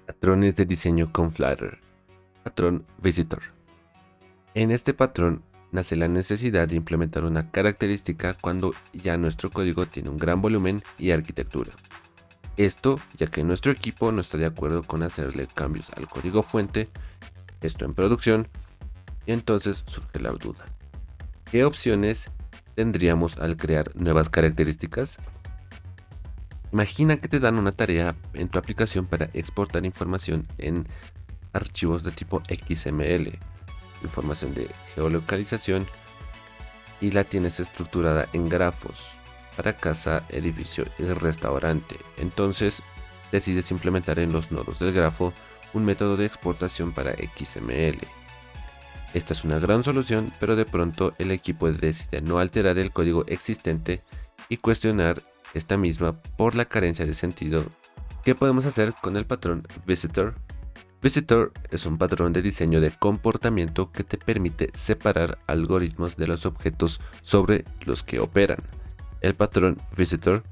Patrones de diseño con Flutter. Patrón Visitor. En este patrón nace la necesidad de implementar una característica cuando ya nuestro código tiene un gran volumen y arquitectura. Esto ya que nuestro equipo no está de acuerdo con hacerle cambios al código fuente, esto en producción, y entonces surge la duda. ¿Qué opciones tendríamos al crear nuevas características? Imagina que te dan una tarea en tu aplicación para exportar información en archivos de tipo XML, información de geolocalización, y la tienes estructurada en grafos para casa, edificio y restaurante. Entonces decides implementar en los nodos del grafo un método de exportación para XML. Esta es una gran solución, pero de pronto el equipo decide no alterar el código existente y cuestionar esta misma por la carencia de sentido. ¿Qué podemos hacer con el patrón Visitor? Visitor es un patrón de diseño de comportamiento que te permite separar algoritmos de los objetos sobre los que operan. El patrón Visitor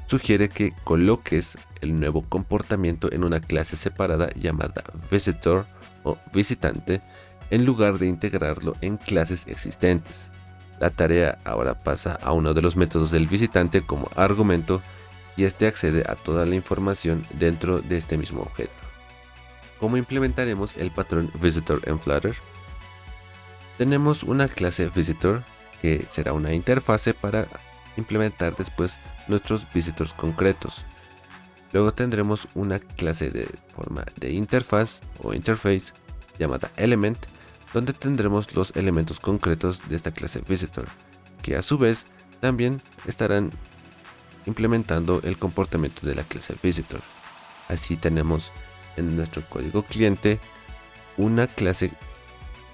sugiere que coloques el nuevo comportamiento en una clase separada llamada Visitor o visitante en lugar de integrarlo en clases existentes. La tarea ahora pasa a uno de los métodos del visitante como argumento y este accede a toda la información dentro de este mismo objeto. ¿Cómo implementaremos el patrón Visitor en Flutter? Tenemos una clase Visitor que será una interfase para implementar después nuestros visitors concretos. Luego tendremos una clase de forma de interfaz o interface llamada Element, donde tendremos los elementos concretos de esta clase Visitor, que a su vez también estarán implementando el comportamiento de la clase Visitor. Así tenemos en nuestro código cliente una clase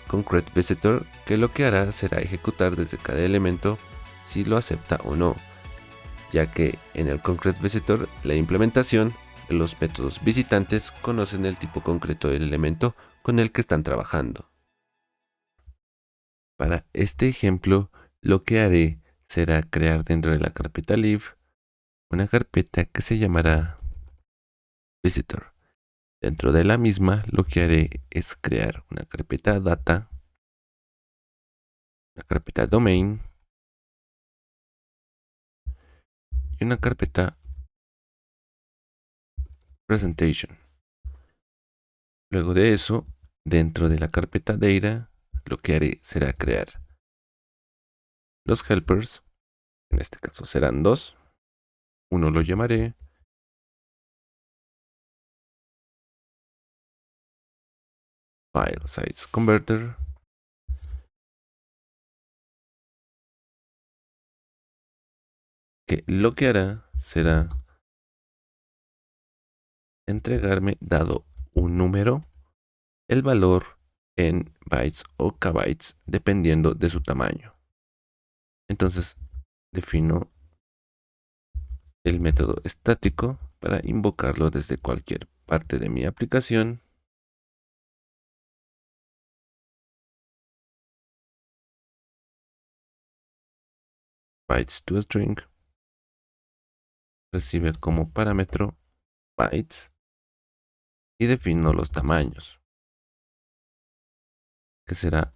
concreteVisitor que lo que hará será ejecutar desde cada elemento si lo acepta o no, ya que en el concreteVisitor la implementación de los métodos visitantes conocen el tipo concreto del elemento con el que están trabajando. Para este ejemplo, lo que haré será crear dentro de la carpeta live una carpeta que se llamará visitor. Dentro de la misma, lo que haré es crear una carpeta data, una carpeta domain y una carpeta presentation. Luego de eso, dentro de la carpeta data, lo que haré será crear los helpers. En este caso serán dos. Uno lo llamaré file size converter, que lo que hará será entregarme, dado un número, el valor en bytes o kbytes dependiendo de su tamaño. Entonces defino el método estático para invocarlo desde cualquier parte de mi aplicación. Bytes to string recibe como parámetro bytes y defino los tamaños, que será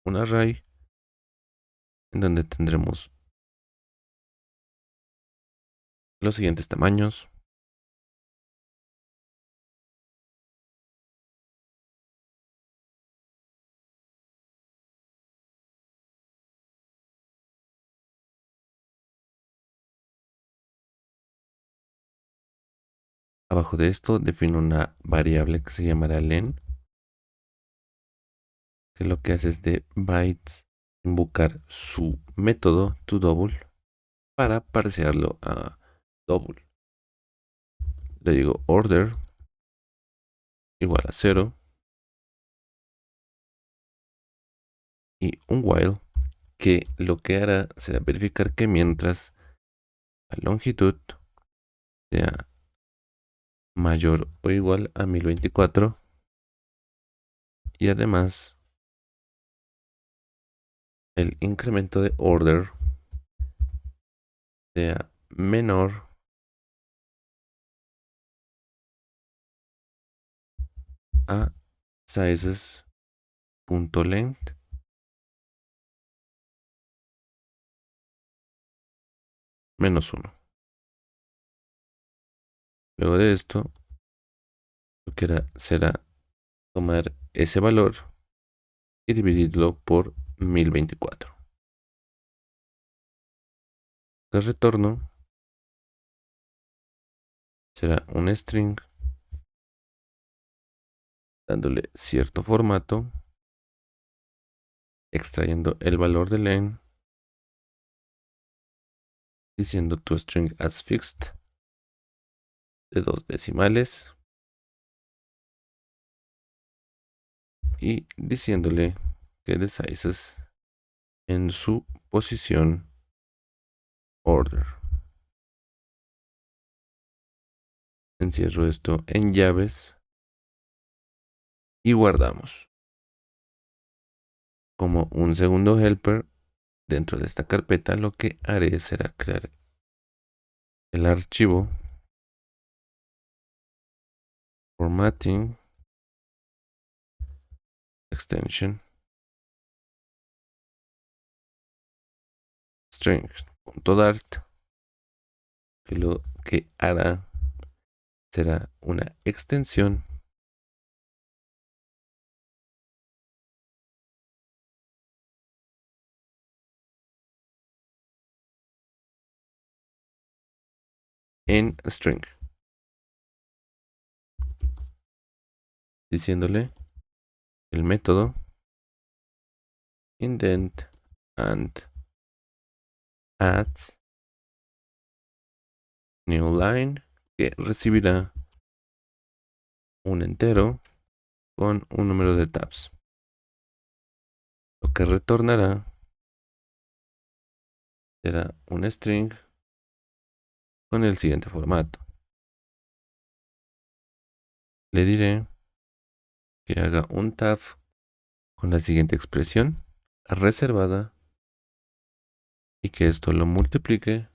un array en donde tendremos los siguientes tamaños. Abajo de esto defino una variable que se llamará len, que lo que hace es de bytes invocar su método toDouble para parsearlo a double. Le digo order igual a 0 y un while que lo que hará será verificar que mientras la longitud sea mayor o igual a 1024 y además el incremento de order sea menor a sizes.length -1. Luego de esto, lo que será tomar ese valor y dividirlo por 1024. El retorno será un string dándole cierto formato, extrayendo el valor de len, diciendo to string as fixed de 2 decimales y diciéndole que the sizes en su posición order. Encierro esto en llaves y guardamos. Como un segundo helper dentro de esta carpeta, lo que haré será crear el archivo formatting extension string.dart, que lo que hará será una extensión en string, diciéndole el método indent and add new line, que recibirá un entero con un número de tabs. Lo que retornará será un string con el siguiente formato. Le diré que haga un tab con la siguiente expresión reservada y que esto lo multiplique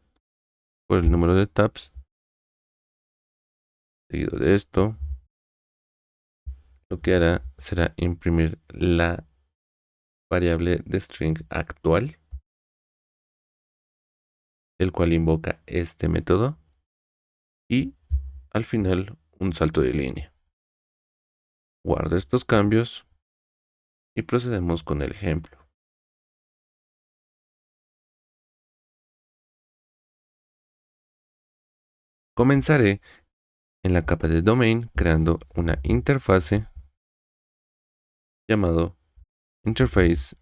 por el número de tabs. Seguido de esto, lo que hará será imprimir la variable de string actual, el cual invoca este método, y al final un salto de línea. Guardo estos cambios y procedemos con el ejemplo. Comenzaré en la capa de domain creando una interfase llamado interface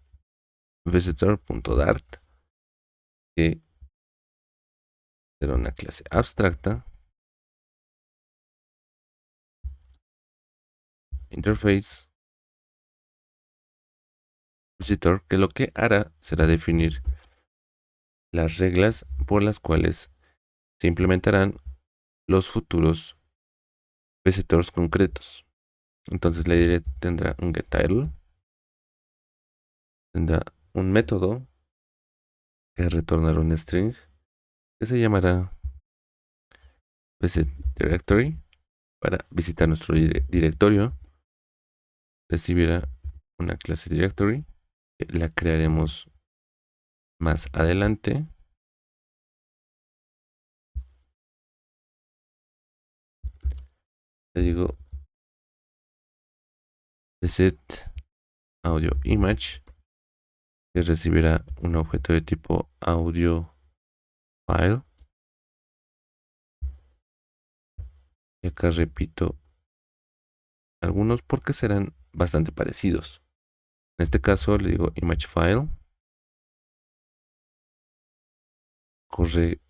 visitor.dart, que será una clase abstracta. Interface visitor, que lo que hará será definir las reglas por las cuales se implementarán los futuros visitors concretos. Entonces le diré, tendrá un getTitle, tendrá un método que retornará un string que se llamará visit directory para visitar nuestro directorio. Recibirá una clase directory que la crearemos más adelante. Le digo visit audio image, que recibirá un objeto de tipo audio file. Y acá repito algunos porque serán bastante parecidos. En este caso le digo image file. Corre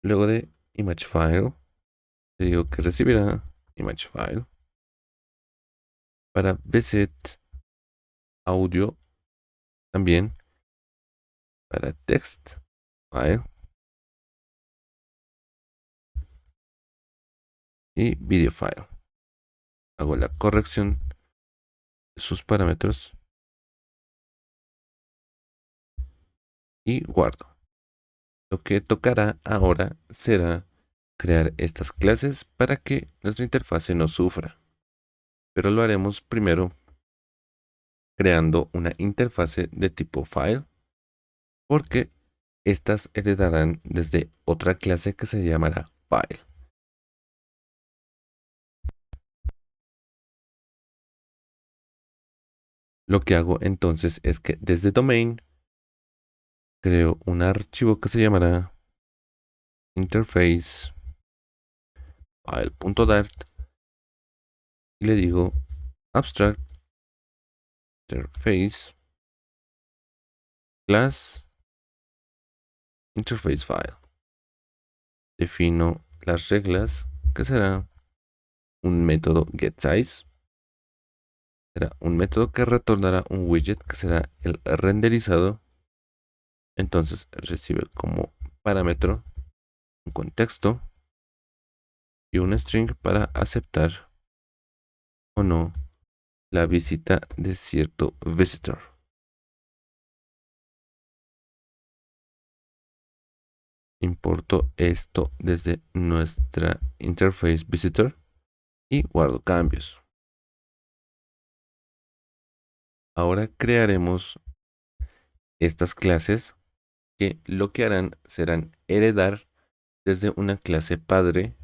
luego de image file, le digo que recibirá image file. Para visit audio también, para text file y video file. Hago la corrección de sus parámetros y guardo. Lo que tocará ahora será crear estas clases para que nuestra interfase no sufra. Pero lo haremos primero creando una interfase de tipo file, porque estas heredarán desde otra clase que se llamará file. Lo que hago entonces es que desde domain creo un archivo que se llamará interface file.dart y le digo abstract interface class interface file. Defino las reglas que será un método getSize. Será un método que retornará un widget que será el renderizado. Entonces recibe como parámetro un contexto y un string para aceptar o no la visita de cierto visitor. Importo esto desde nuestra interface visitor y guardo cambios. Ahora crearemos estas clases que lo que harán serán heredar desde una clase padre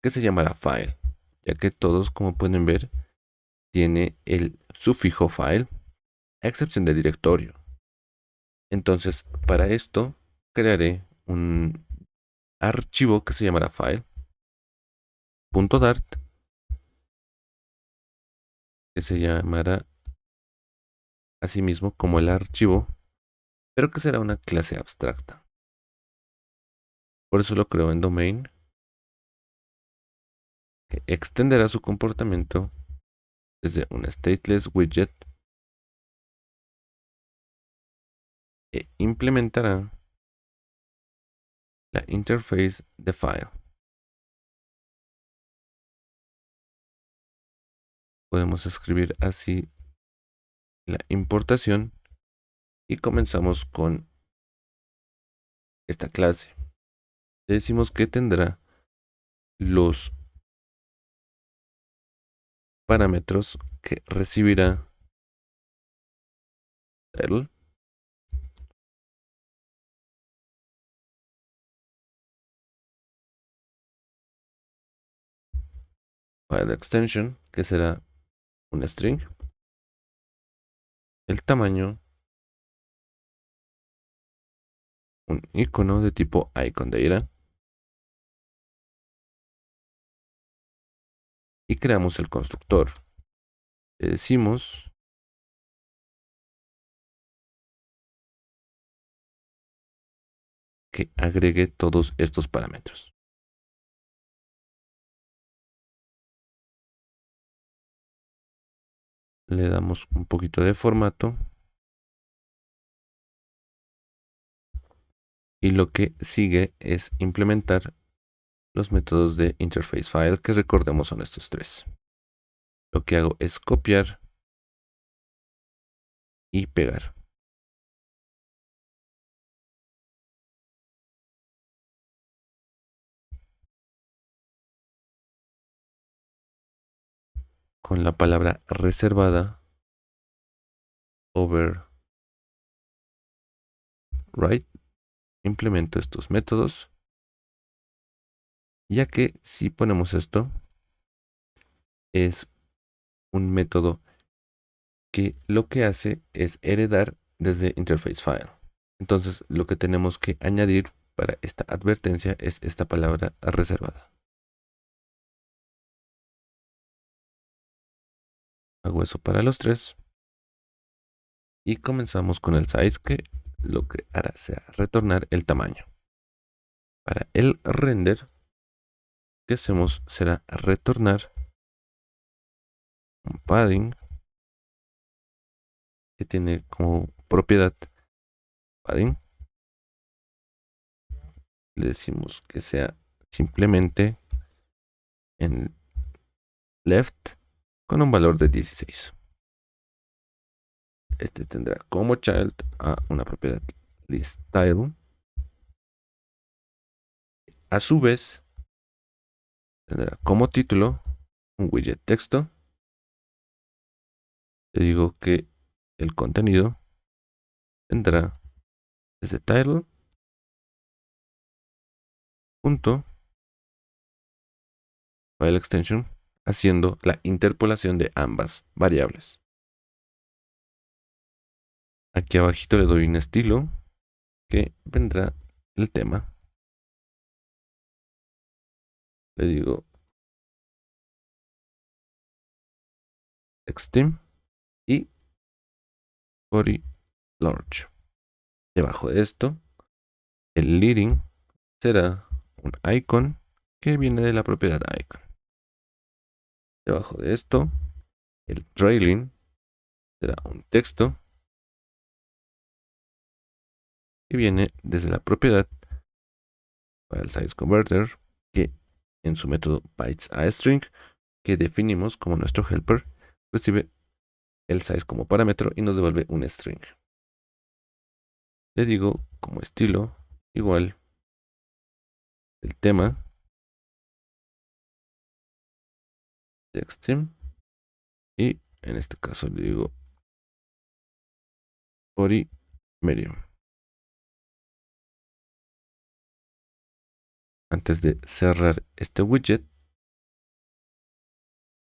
que se llamará file, ya que todos, como pueden ver, tiene el sufijo file, a excepción de directorio. Entonces, para esto, crearé un archivo que se llamará file.dart, que se llamará asimismo como el archivo, pero que será una clase abstracta. Por eso lo creo en domain, que extenderá su comportamiento desde un stateless widget e implementará la interface de file. Podemos escribir así la importación y comenzamos con esta clase. Le decimos que tendrá los parámetros que recibirá el file extension, que será un string, el tamaño, un icono de tipo icon data, y creamos el constructor. Le decimos que agregue todos estos parámetros. Le damos un poquito de formato y lo que sigue es implementar los métodos de interface file, que recordemos son estos tres. Lo que hago es copiar y pegar. Con la palabra reservada, override, implemento estos métodos, ya que si ponemos esto, es un método que lo que hace es heredar desde interface file. Entonces lo que tenemos que añadir para esta advertencia es esta palabra reservada. Hago eso para los tres. Y comenzamos con el size, que lo que hará será retornar el tamaño. Para el render, que hacemos será retornar un padding que tiene como propiedad padding. Le decimos que sea simplemente en left con un valor de 16. Este tendrá como child a una propiedad listTile A su vez, tendrá como título un widget texto. Le digo que el contenido tendrá desde title punto file extension, haciendo la interpolación de ambas variables. Aquí abajito le doy un estilo que vendrá el tema. Le digo extreme y body large. Debajo de esto, el leading será un icon que viene de la propiedad icon. Debajo de esto, el trailing será un texto que viene desde la propiedad file size converter, que en su método bytes a string, que definimos como nuestro helper, recibe el size como parámetro y nos devuelve un string. Le digo como estilo igual el tema texttheme y en este caso le digo body medium. Antes de cerrar este widget,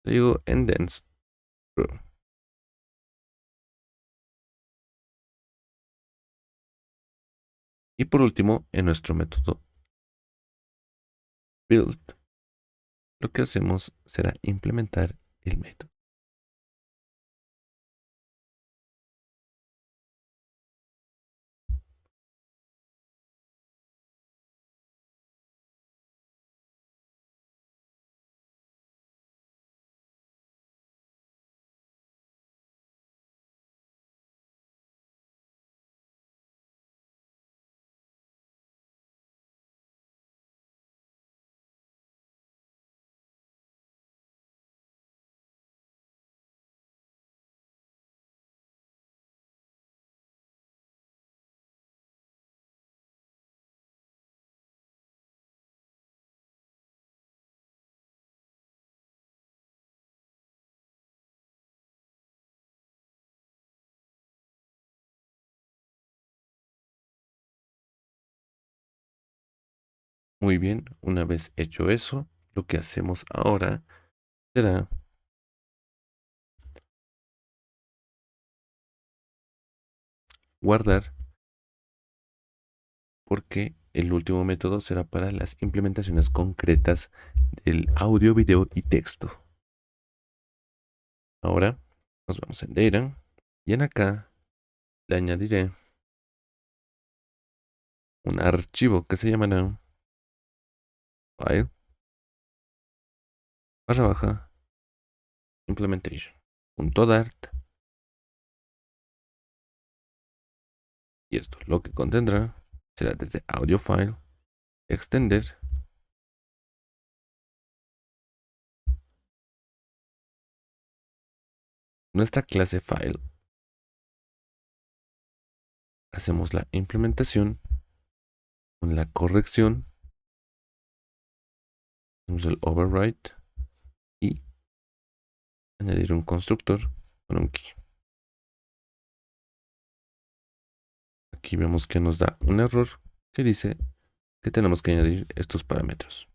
le digo indents row. Y por último, en nuestro método build, lo que hacemos será implementar el método. Muy bien, una vez hecho eso, lo que hacemos ahora será guardar, porque el último método será para las implementaciones concretas del audio, video y texto. Ahora nos vamos en Data y en acá le añadiré un archivo que se llamará file barra baja implementation.dart, y esto lo que contendrá será desde audio file extender nuestra clase file. Hacemos la implementación con la corrección, hacemos el override y añadir un constructor con un key. Aquí vemos que nos da un error que dice que tenemos que añadir estos parámetros.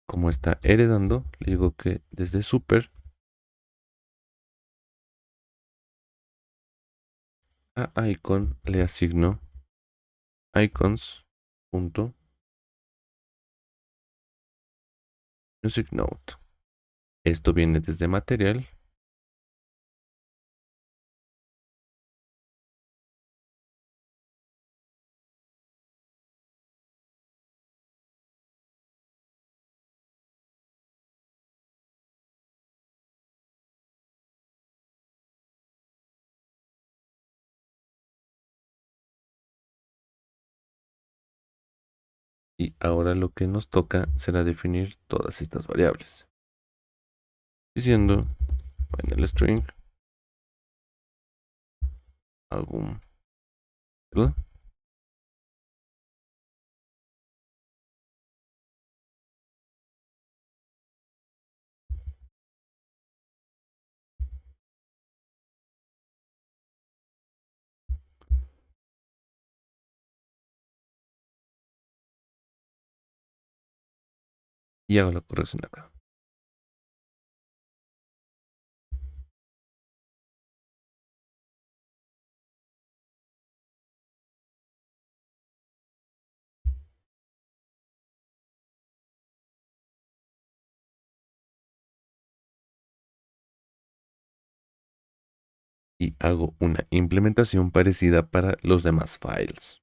Como está heredando, le digo que desde super a icon le asigno icons.musicNote. Esto viene desde material. Y ahora lo que nos toca será definir todas estas variables. Diciendo final string album, ¿verdad? Y hago la corrección acá. Y hago una implementación parecida para los demás files.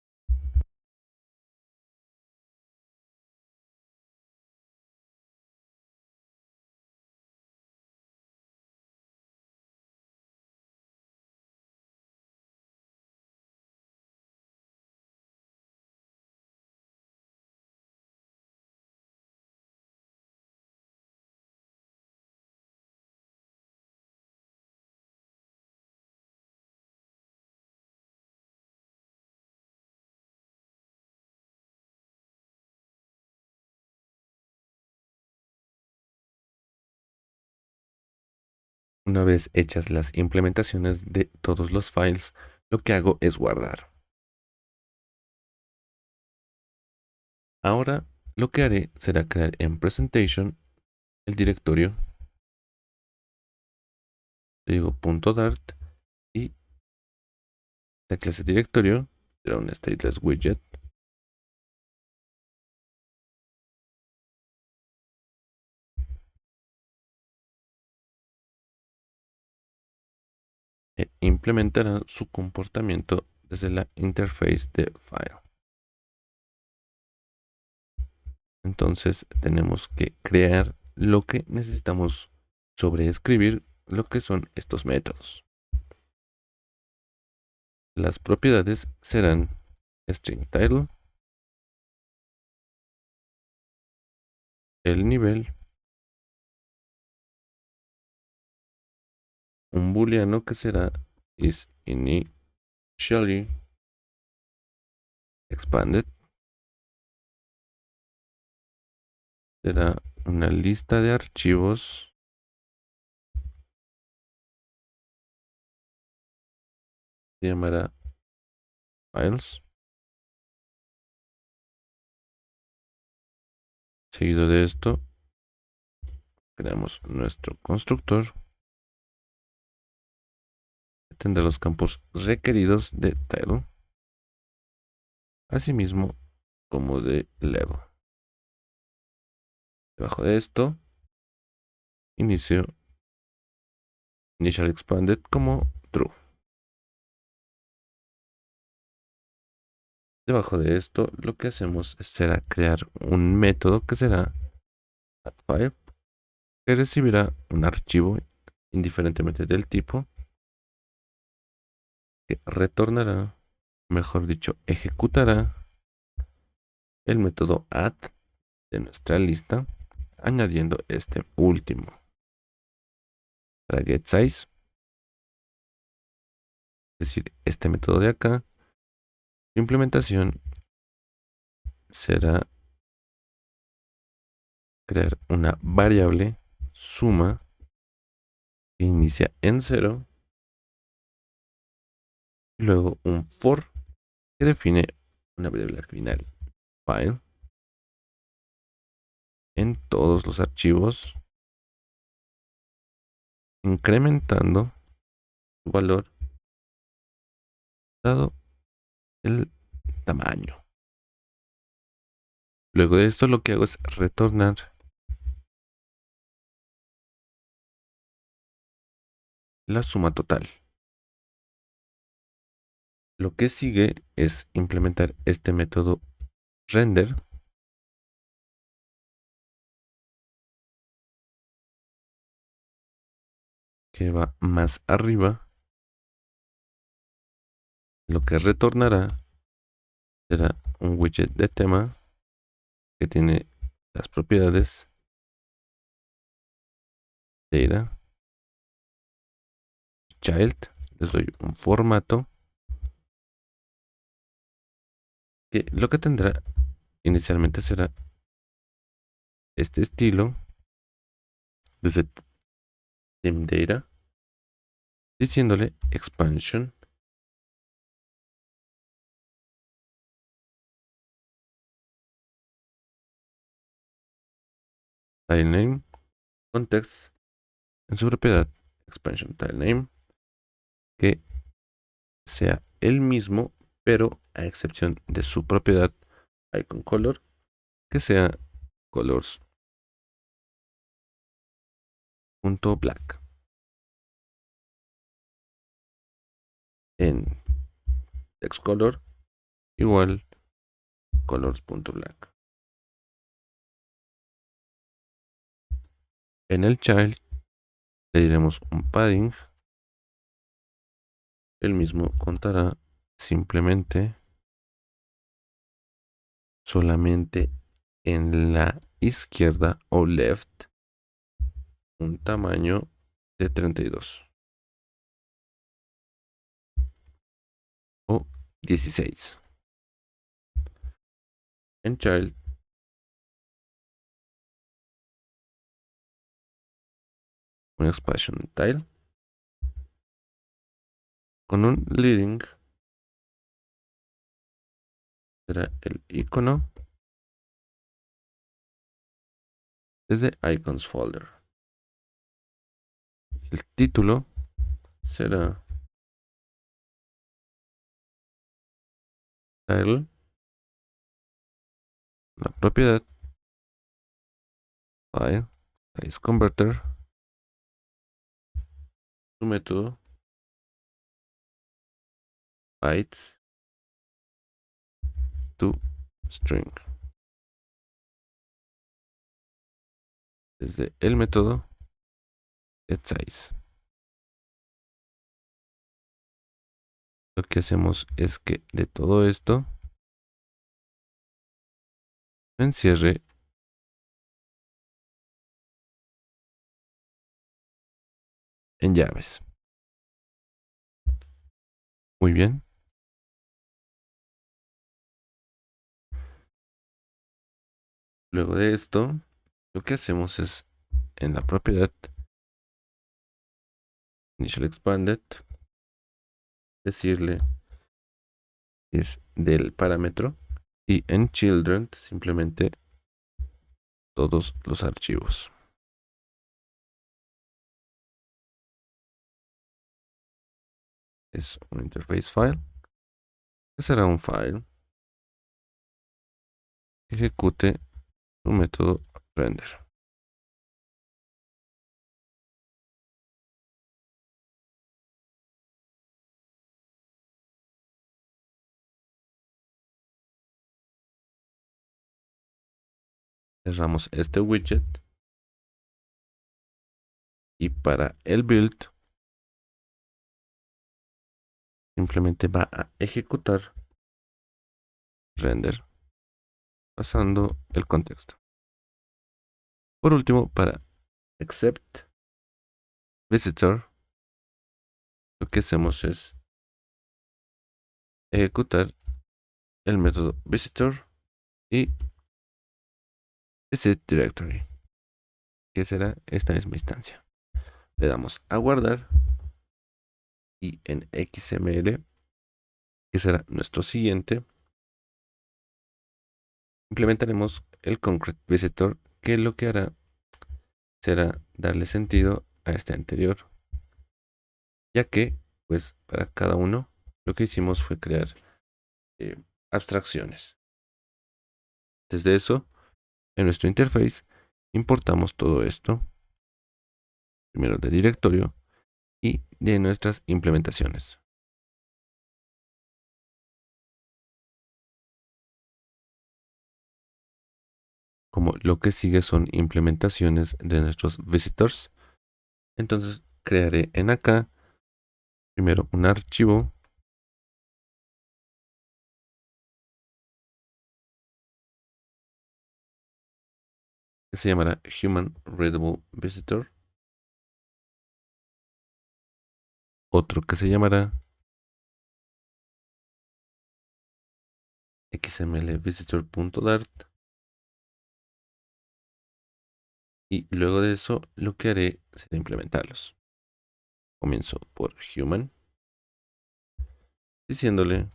Una vez hechas las implementaciones de todos los files, lo que hago es guardar. Ahora lo que haré será crear en presentation el directorio. Le digo .dart y la clase directorio será un stateless widget. E implementará su comportamiento desde la interface de file. Entonces tenemos que crear lo que necesitamos sobreescribir lo que son estos métodos. Las propiedades serán string title, el nivel, un booleano que será is initially expanded, será una lista de archivos se llamará files. Seguido de esto, creamos nuestro constructor. Tendrá los campos requeridos de title, asimismo como de level. Debajo de esto, inicio initial expanded como true. Debajo de esto, lo que hacemos será crear un método que será addFile, que recibirá un archivo indiferentemente del tipo, que retornará, mejor dicho, ejecutará el método add de nuestra lista, añadiendo este último. Para getSize, es decir, este método de acá, su implementación será crear una variable suma que inicia en 0 y luego un for que define una variable al final file en todos los archivos, incrementando su valor dado el tamaño. Luego de esto lo que hago es retornar la suma total. Lo que sigue es implementar este método render, que va más arriba. Lo que retornará será un widget de tema que tiene las propiedades data child. Les doy un formato que lo que tendrá inicialmente será este estilo desde team data, diciéndole expansion tile name context en su propiedad expansion tile name, que sea el mismo, pero a excepción de su propiedad icon color, que sea colors.black. En text color igual colors.black. En el child le diremos un padding. El mismo contará simplemente solamente en la izquierda o left un tamaño de 32 o 16. En child un expansion tile con un leading será el icono desde icons folder. El título será tile, la propiedad file size converter, su método bytes to string. Desde el método getSize. Lo que hacemos es que de todo esto encierre en llaves. Muy bien. Luego de esto, lo que hacemos es en la propiedad initial expanded decirle que es del parámetro y en children simplemente todos los archivos. Es un interface file que será un file que ejecute su método render. Cerramos este widget y para el build simplemente va a ejecutar render pasando el contexto. Por último, para except visitor, lo que hacemos es ejecutar el método visitor y visit directory, que será esta misma instancia. Le damos a guardar y en XML, que será nuestro siguiente, implementaremos el concrete visitor, que lo que hará será darle sentido a este anterior, ya que pues para cada uno lo que hicimos fue crear abstracciones. Desde eso, en nuestro interface importamos todo esto, primero de directorio y de nuestras implementaciones. Como lo que sigue son implementaciones de nuestros visitors, entonces crearé en acá primero un archivo que se llamará Human Readable Visitor. Otro que se llamará XML Visitor.dart. Y luego de eso lo que haré será implementarlos. Comienzo por Human, diciéndole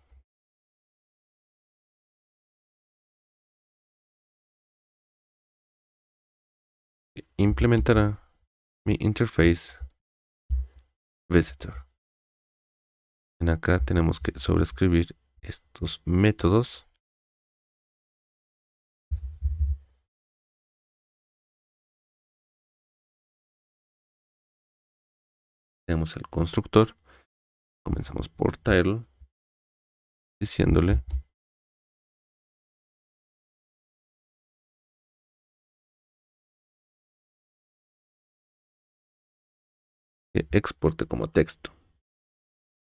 que implementará mi interface visitor. En acá tenemos que sobreescribir estos métodos. Tenemos el constructor. Comenzamos por title, diciéndole que exporte como texto.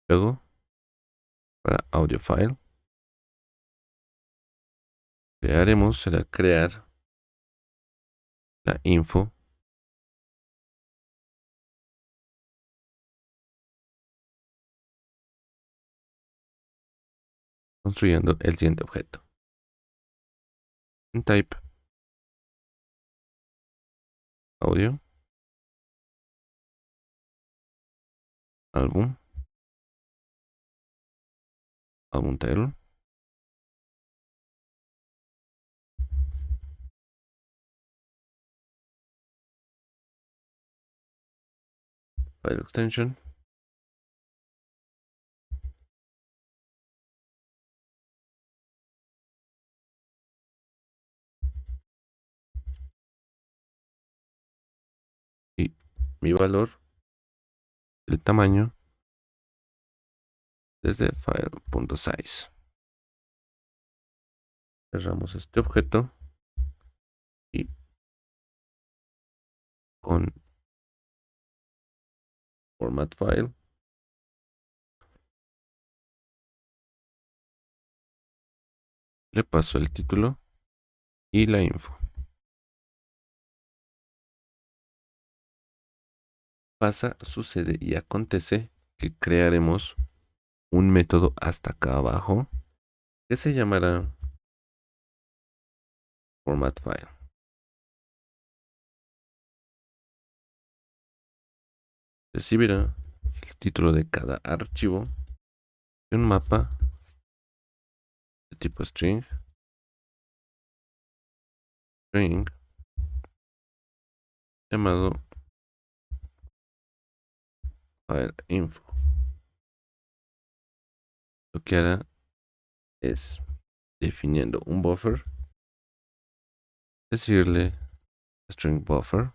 Luego, para audio file, lo que haremos será crear la info construyendo el siguiente objeto. En type audio album title file extension y mi valor, el tamaño desde file.size. Cerramos este objeto y con format file le paso el título y la info. Pasa, sucede y acontece que crearemos un método hasta acá abajo que se llamará format file. Recibirá el título de cada archivo y un mapa de tipo string llamado file info. Lo que hará es, definiendo un buffer, decirle string buffer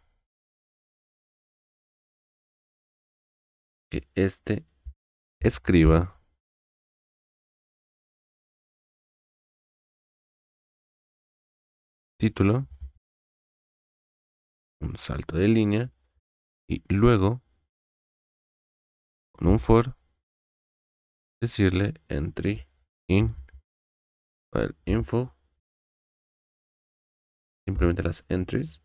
que este escriba título, un salto de línea y luego con un for decirle entry in file info, simplemente las entries,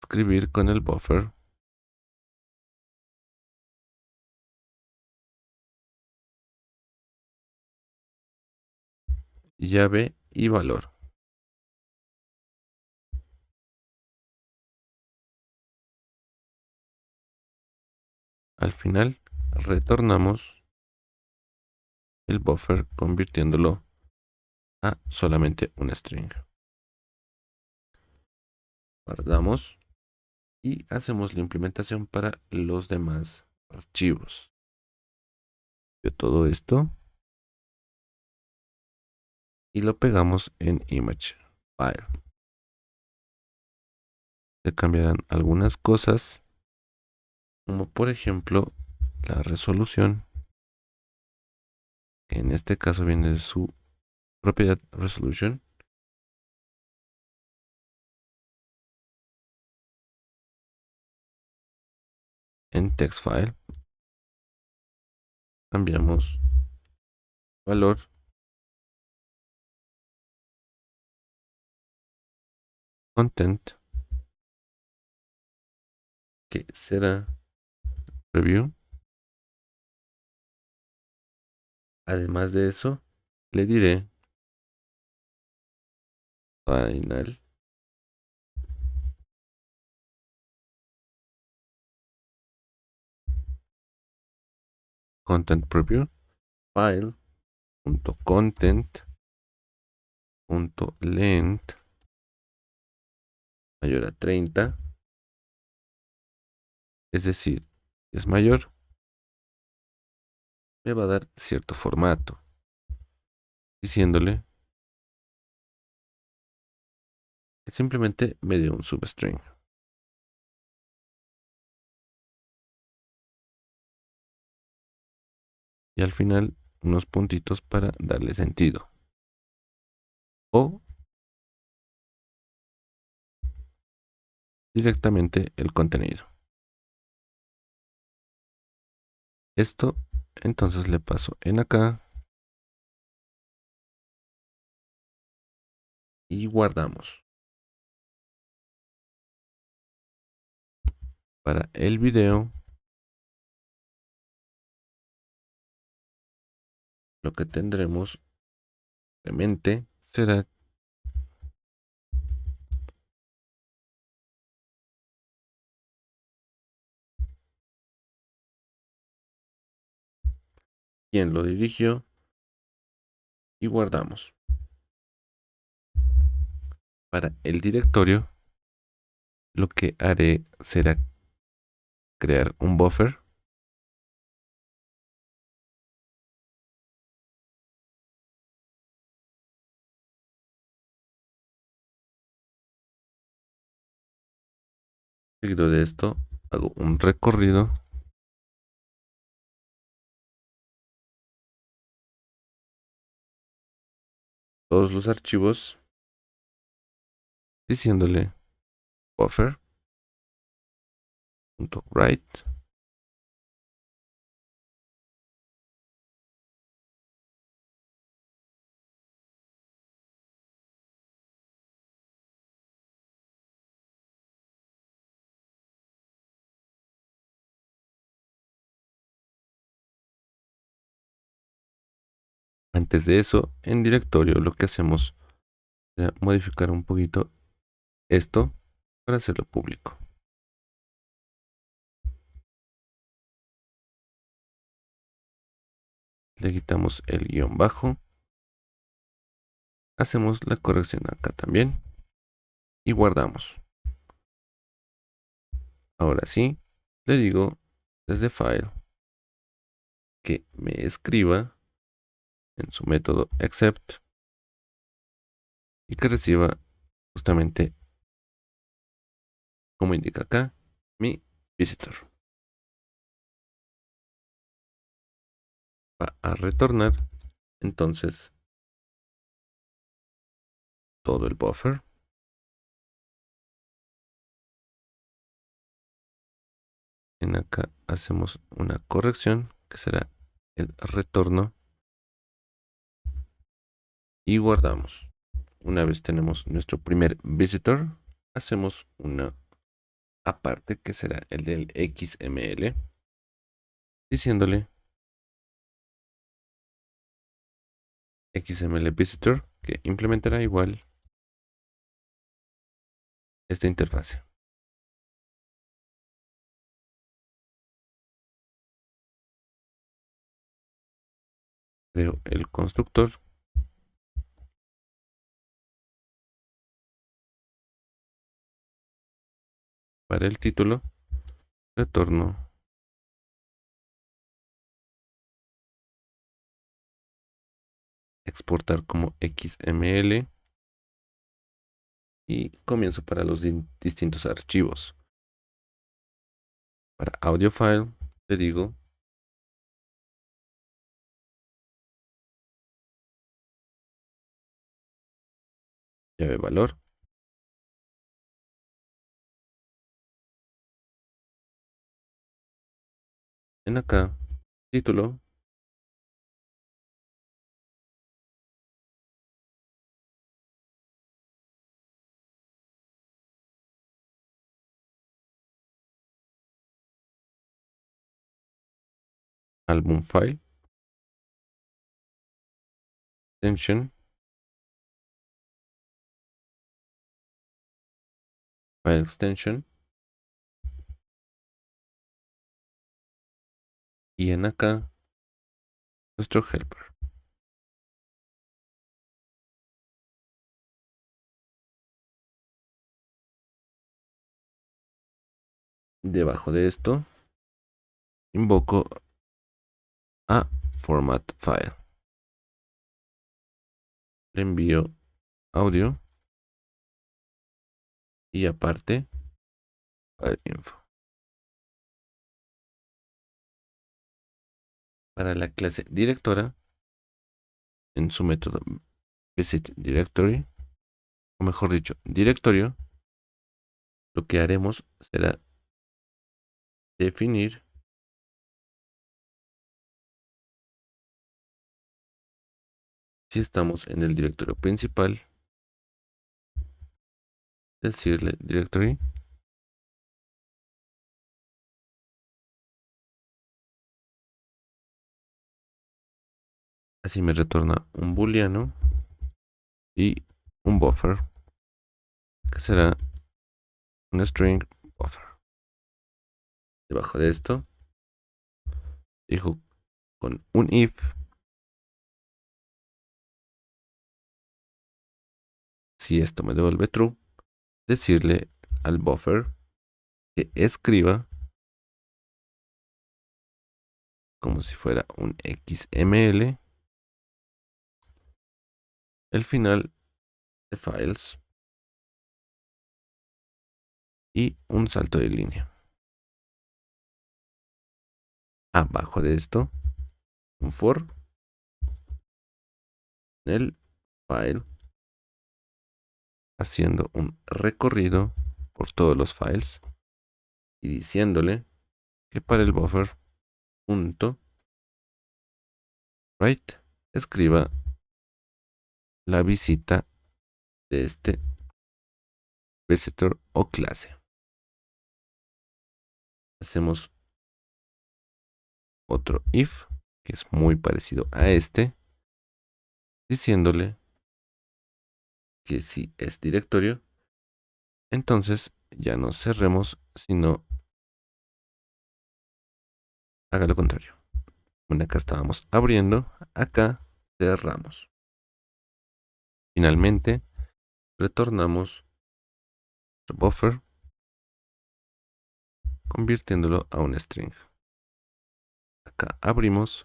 escribir con el buffer llave y valor. Al final retornamos el buffer convirtiéndolo a solamente un string. Guardamos y hacemos la implementación para los demás archivos. De todo esto y lo pegamos en image file. Se cambiarán algunas cosas, como por ejemplo la resolución, que en este caso viene de su propiedad resolution. En text file cambiamos valor content, que será preview. Además de eso, le diré final content preview file.content.length mayor a 30, es decir, es mayor, me va a dar cierto formato, diciéndole que simplemente me dé un substring. Y al final unos puntitos para darle sentido. O directamente el contenido. Esto entonces le paso en acá y guardamos. Para el video, lo que tendremos simplemente será quien lo dirigió y guardamos. Para el directorio, lo que haré será crear un buffer seguido de esto hago un recorrido todos los archivos diciéndole buffer.write. Antes de eso, en directorio lo que hacemos será modificar un poquito esto para hacerlo público. Le quitamos el guión bajo. Hacemos la corrección acá también. Y guardamos. Ahora sí, le digo desde file que me escriba en su método accept y que reciba justamente, como indica acá, mi visitor. Va a retornar entonces todo el buffer. En acá hacemos una corrección que será el retorno y guardamos. Una vez tenemos nuestro primer visitor, hacemos una aparte que será el del XML, diciéndole XML visitor, que implementará igual esta interfase. Creo el constructor. Para el título, retorno exportar como XML y comienzo para los distintos archivos. Para audio file, le digo llave valor. En acá, título. Album file, extension, file extension, y en acá nuestro helper. Debajo de esto invoco a format file. Le envío audio y aparte file info. Para la clase directora, en su método visit directory, o mejor dicho, directorio, lo que haremos será definir si estamos en el directorio principal, decirle directory, así me retorna un booleano y un buffer, que será un string buffer. Debajo de esto, dijo con un if, si esto me devuelve true, decirle al buffer que escriba como si fuera un XML el final de files y un salto de línea. Abajo de esto, un for en el file, haciendo un recorrido por todos los files y diciéndole que para el buffer punto write escriba la visita de este visitor o clase. Hacemos otro if que es muy parecido a este, diciéndole que si es directorio, entonces ya no cerremos, sino haga lo contrario. Bueno, acá estábamos abriendo, acá cerramos. Finalmente, retornamos nuestro buffer, convirtiéndolo a un string. Acá abrimos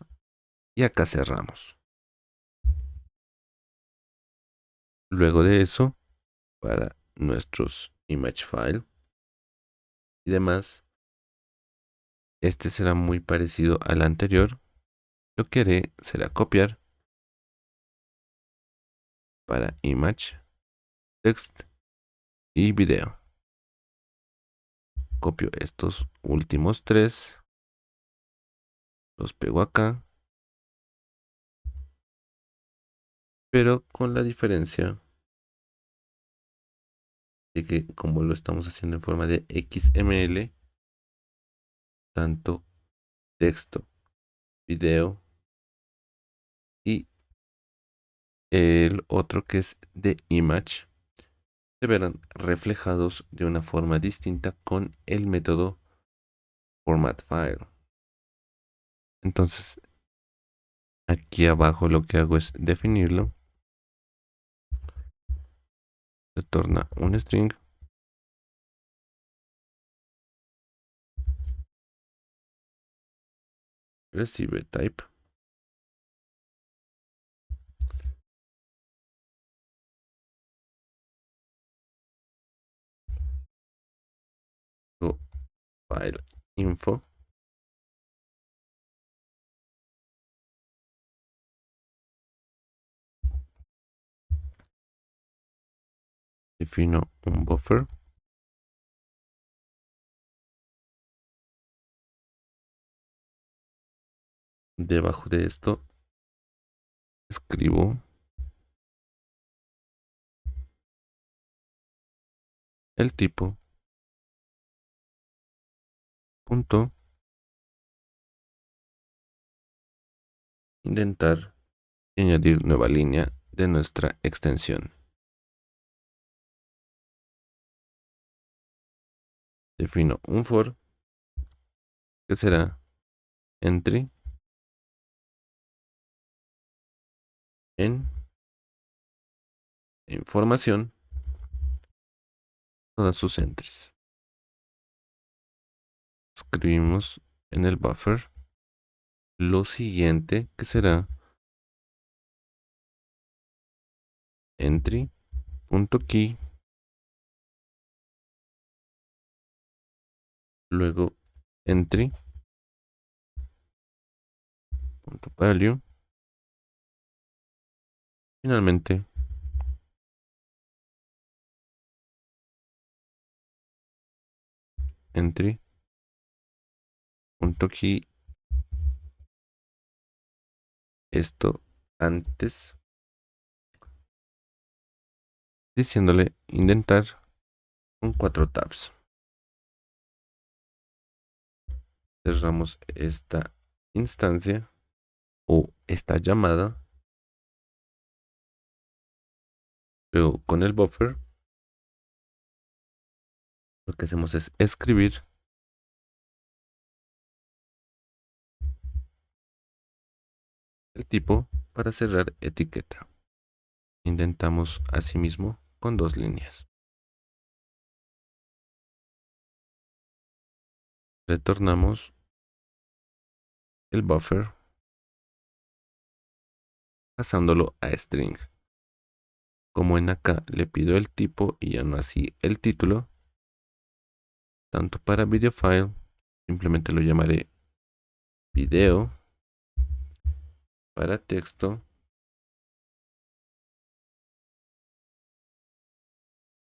y acá cerramos. Luego de eso, para nuestros image file y demás, este será muy parecido al anterior. Lo que haré será copiar para image, text y video. Copio estos últimos tres, los pego acá, pero con la diferencia de que como lo estamos haciendo en forma de XML, tanto texto, video y el otro que es de image se verán reflejados de una forma distinta con el método format file. Entonces, aquí abajo lo que hago es definirlo. Retorna un string. Recibe type. File info. Defino un buffer. Debajo de esto escribo el tipo punto intentar añadir nueva línea de nuestra extensión. Defino un for que será entry en información todas sus entries. Escribimos en el buffer lo siguiente que será entry.key, luego entry.value, finalmente entry.key, esto antes, diciéndole indentar con 4 tabs. Cerramos esta instancia o esta llamada. Luego con el buffer lo que hacemos es escribir el tipo para cerrar etiqueta. Intentamos asimismo con 2 líneas. Retornamos el buffer pasándolo a string. Como en acá le pido el tipo y ya no así el título, tanto para video file, simplemente lo llamaré video. Para texto,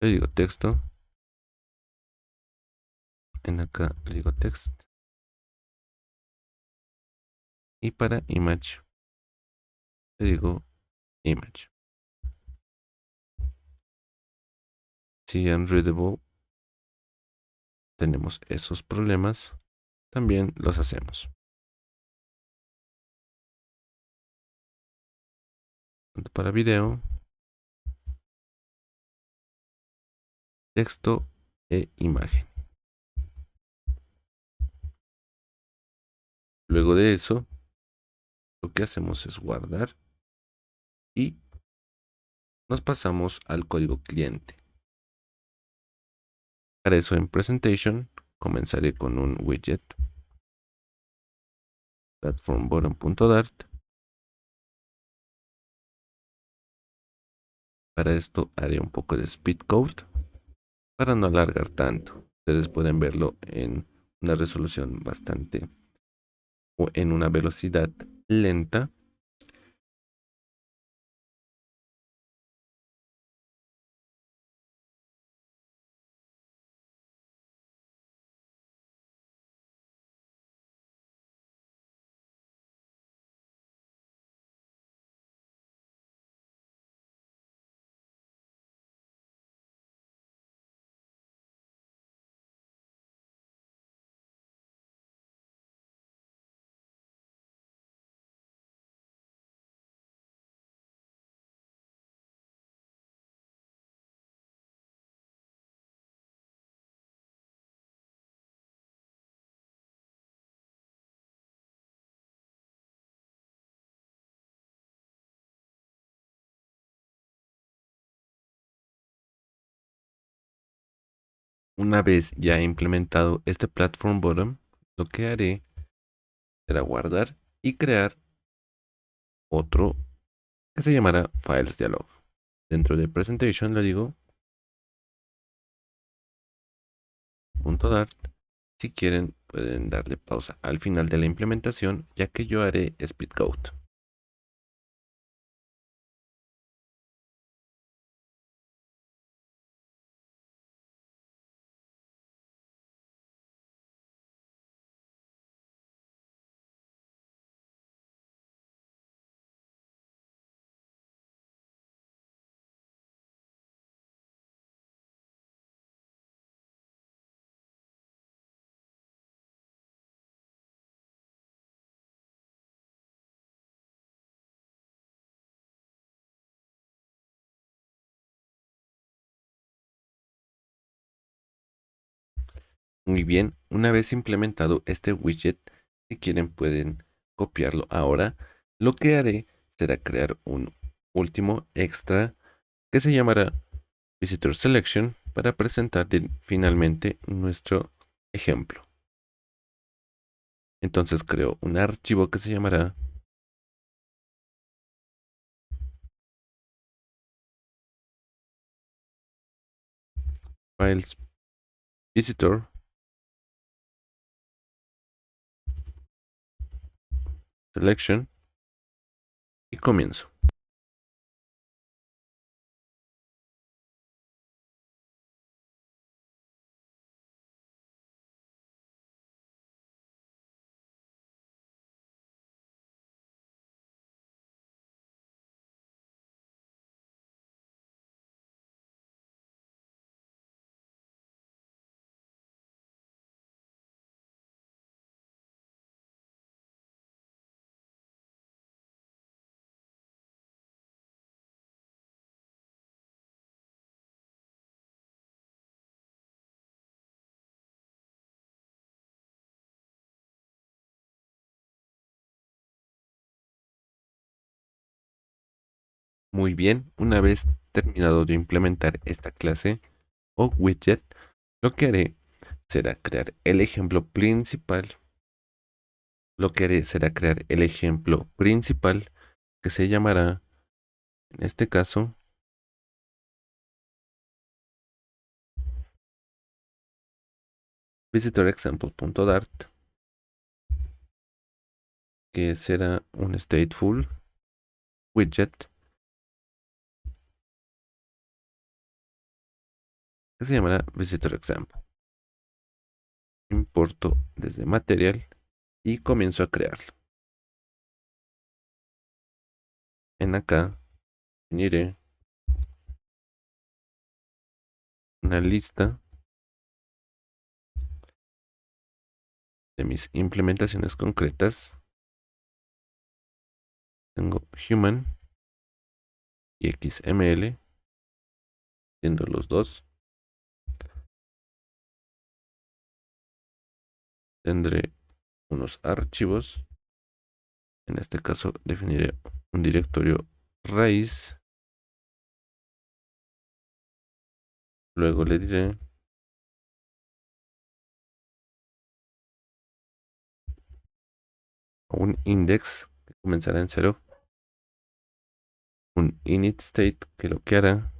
le digo texto. En acá le digo text. Y para image, le digo image. Si en readable tenemos esos problemas, también los hacemos. Tanto para video, texto e imagen. Luego de eso, lo que hacemos es guardar y nos pasamos al código cliente. Para eso en presentation comenzaré con un widget platformbottom.dart. Para esto haré un poco de speed code para no alargar tanto. Ustedes pueden verlo en una resolución bastante o en una velocidad lenta. Una vez ya he implementado este platform bottom, lo que haré será guardar y crear otro que se llamará files dialog. Dentro de presentation le digo .dart. Si quieren pueden darle pausa al final de la implementación, ya que yo haré speed code. Muy bien, una vez implementado este widget, si quieren pueden copiarlo ahora. Lo que haré será crear un último extra que se llamará Visitor Selection para presentar finalmente nuestro ejemplo. Entonces creo un archivo que se llamará Files Visitor Selection y comienzo. Muy bien, una vez terminado de implementar esta clase o widget, lo que haré será crear el ejemplo principal. Lo que haré será crear el ejemplo principal que se llamará, en este caso, visitorExample.dart, que será un stateful widget que se llamará visitorExample. Importo desde material y comienzo a crearlo. En acá definiré una lista de mis implementaciones concretas. Tengo human y XML, siendo los dos. Tendré unos archivos. En este caso definiré un directorio raíz. Luego le diré un index que comenzará en 0. Un init state que lo que hará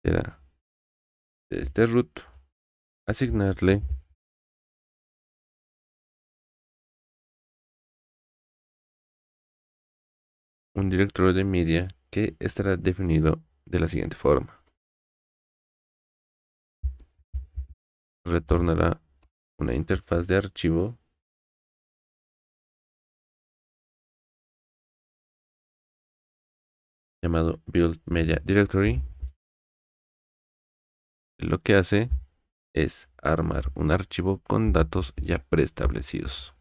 será de este root asignarle un directorio de media que estará definido de la siguiente forma. Retornará una interfaz de archivo llamado build media directory. Lo que hace es armar un archivo con datos ya preestablecidos.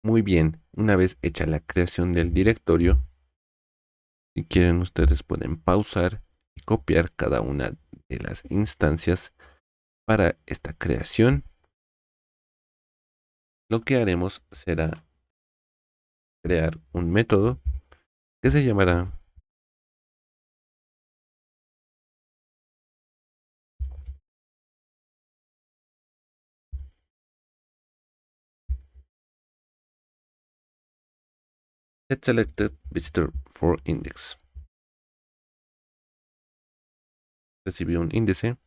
Muy bien, una vez hecha la creación del directorio, si quieren ustedes pueden pausar y copiar cada una de las instancias para esta creación. Lo que haremos será crear un método que se llamará getSelectedVisitorForIndex. Recibió un índice,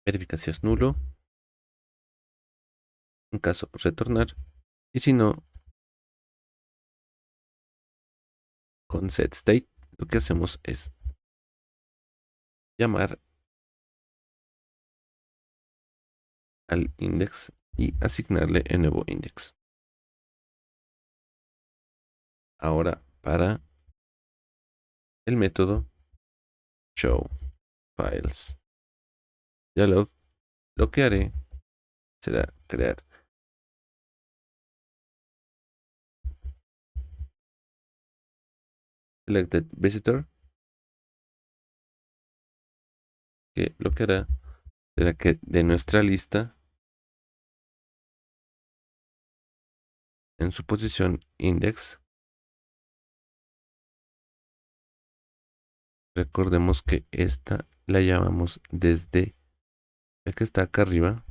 verifica si es nulo, en caso retornar, y si no, con setState lo que hacemos es llamar al index y asignarle el nuevo index. Ahora para el método showFilesDialog, lo que haré será crear selectedVisitor, que lo que hará será que de nuestra lista, en su posición index, recordemos que esta la llamamos desde el que está acá arriba,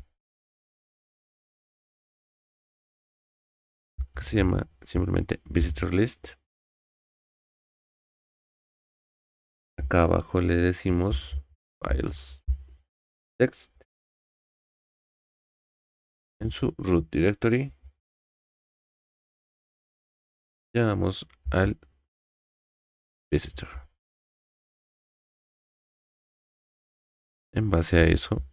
que se llama simplemente visitor list. Acá abajo le decimos files text. En su root directory llamamos al visitor. En base a eso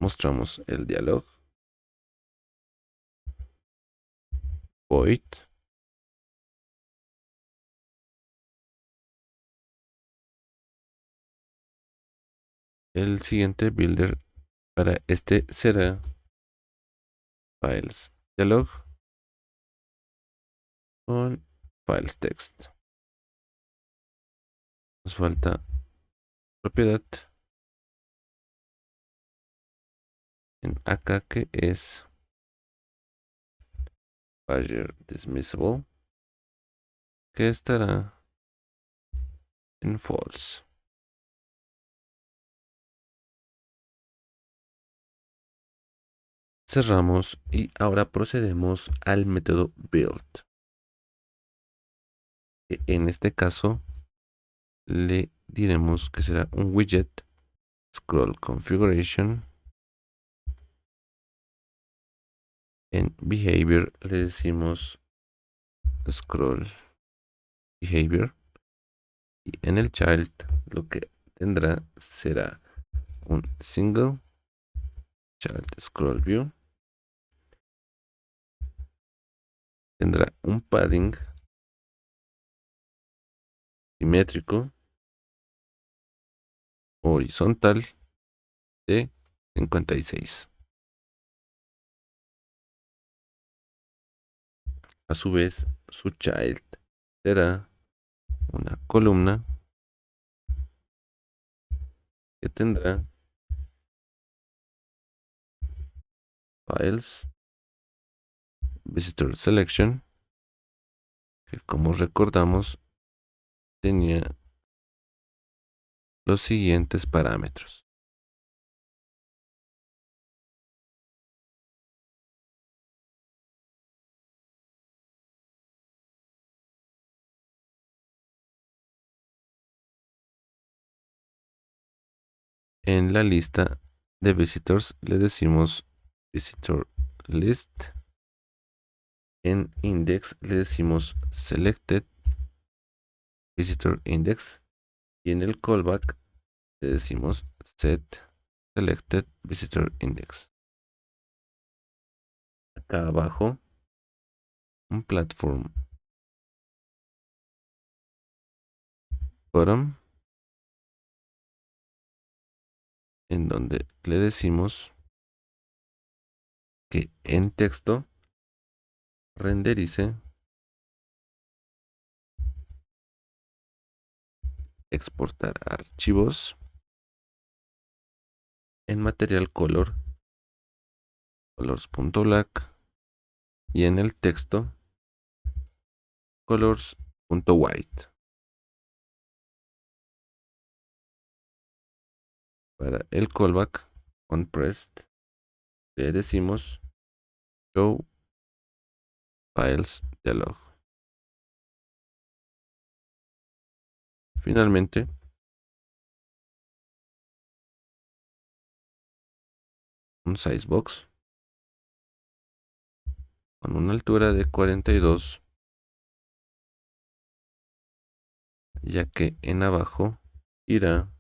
mostramos el dialog void el siguiente builder para este será files dialog con files text. Nos falta propiedad en acá, que es Pager dismissible, que estará en false. Cerramos y ahora procedemos al método build. En este caso le diremos que será un widget scroll configuration. En behavior le decimos scroll behavior, y en el child lo que tendrá será un single child scroll view. Tendrá un padding simétrico horizontal de 56. A su vez, su child será una columna que tendrá files visitor selection, que como recordamos tenía los siguientes parámetros. En la lista de visitors le decimos visitor list. En index le decimos selected visitor index, y en el callback le decimos set selected visitor index. Acá abajo un platform bottom en donde le decimos que en texto renderice exportar archivos en material color, colors.black, y en el texto colors.white. Para el callback onPressed le decimos show files dialog. Finalmente, un sizebox con una altura de 42, ya que en abajo irá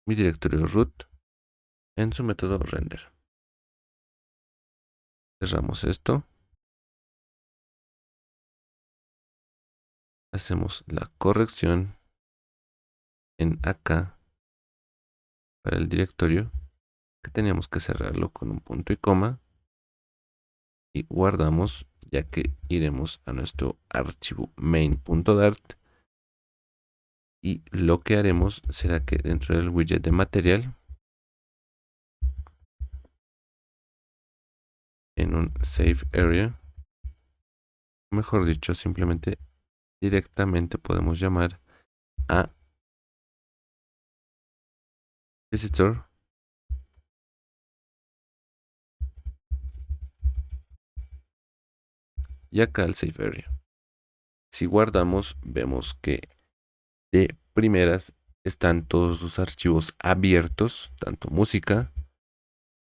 mi directorio root en su método render. Cerramos esto. Hacemos la corrección en acá para el directorio, que teníamos que cerrarlo con un punto y coma, y guardamos, ya que iremos a nuestro archivo main.dart, y lo que haremos será que dentro del widget de material, en un save area, mejor dicho, simplemente directamente podemos llamar a visitor y acá al save area. Si guardamos, vemos que de primeras están todos los archivos abiertos, tanto música,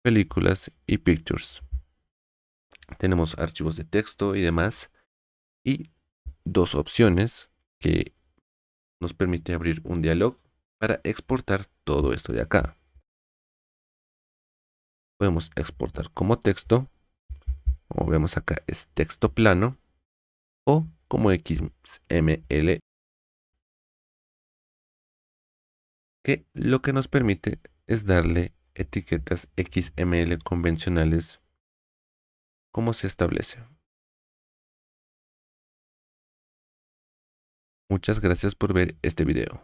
películas y pictures. Tenemos archivos de texto y demás, y dos opciones que nos permite abrir un dialog para exportar todo esto de acá. Podemos exportar como texto, como vemos acá es texto plano, o como XML, que lo que nos permite es darle etiquetas XML convencionales como se establece. Muchas gracias por ver este video.